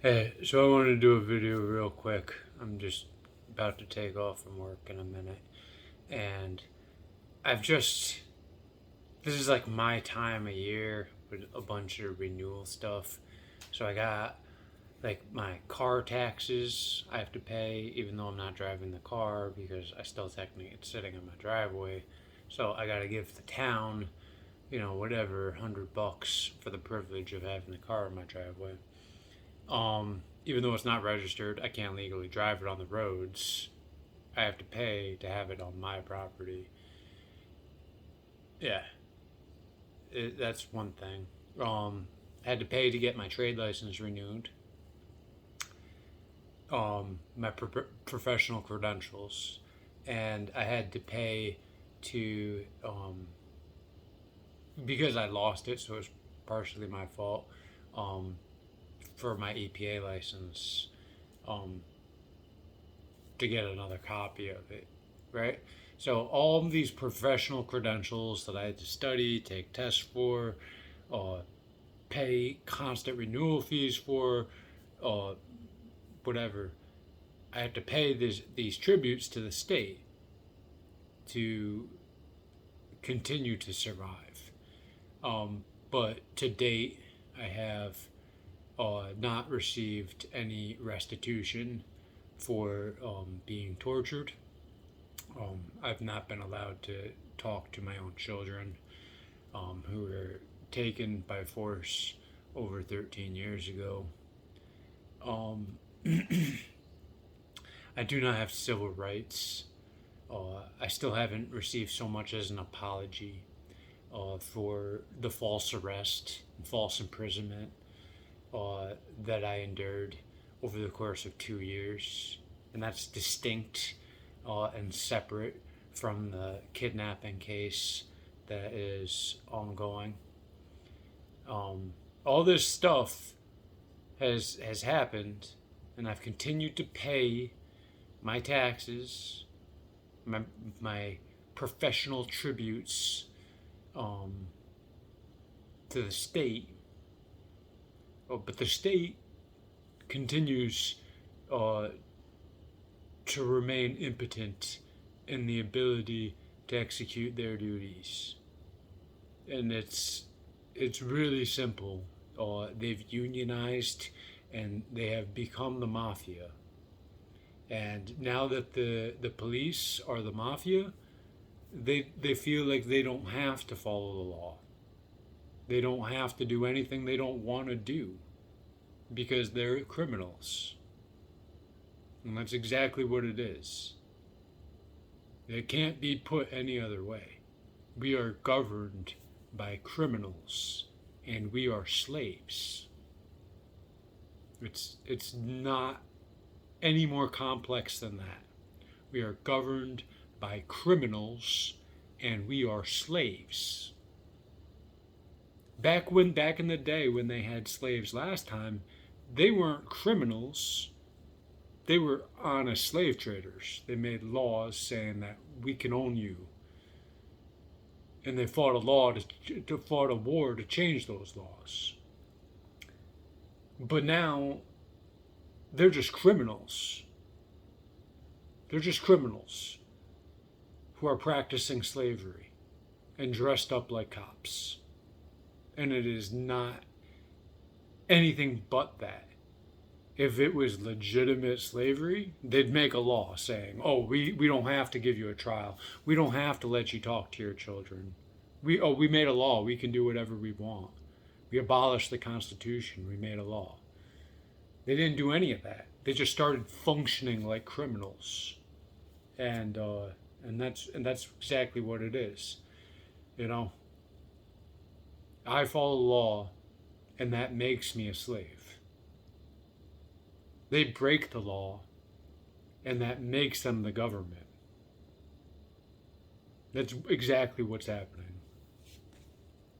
Hey, so I wanted to do a video real quick. I'm just about to take off from work in a minute. And I've just, this is like my time of year with a bunch of renewal stuff. So I got like my car taxes I have to pay, even though I'm not driving the car because I still technically, it's sitting in my driveway. So I got to give the town, whatever, $100 for the privilege of having the car in my driveway. Even though it's not registered, I can't legally drive it on the roads. I have to pay to have it on my property. Yeah, that's one thing. I had to pay to get my trade license renewed. My professional credentials, and I had to pay to because I lost it, so it's partially my fault. Um, for my EPA license, um, to get another copy of it, right? So all of these professional credentials that I had to study, take tests for, uh, pay constant renewal fees for, uh, whatever, I have to pay these tributes to the state to continue to survive. But to date, I have not received any restitution for being tortured. I've not been allowed to talk to my own children, who were taken by force over 13 years ago. Um, I do not have civil rights. I still haven't received so much as an apology for the false arrest and false imprisonment that I endured over the course of 2 years. And that's distinct and separate from the kidnapping case that is ongoing. All this stuff has happened, and I've continued to pay my taxes, my professional tributes to the state. But the state continues to remain impotent in the ability to execute their duties. And it's really simple. They've unionized and they have become the mafia. And now that the police are the mafia, they feel like they don't have to follow the law. They don't have to do anything they don't want to do because they're criminals. And that's exactly what it is. It can't be put any other way. We are governed by criminals and we are slaves. It's not any more complex than that. We are governed by criminals and we are slaves. Back in the day when they had slaves last time, they weren't criminals. They were honest slave traders. They made laws saying that we can own you. And they fought a war to change those laws. But now they're just criminals. They're just criminals who are practicing slavery and dressed up like cops. And it is not anything but that. If it was legitimate slavery, they'd make a law saying, oh, we don't have to give you a trial. We don't have to let you talk to your children. We made a law. We can do whatever we want. We abolished the Constitution. We made a law. They didn't do any of that. They just started functioning like criminals. And that's exactly what it is. I follow the law, and that makes me a slave. They break the law, and that makes them the government. That's exactly what's happening.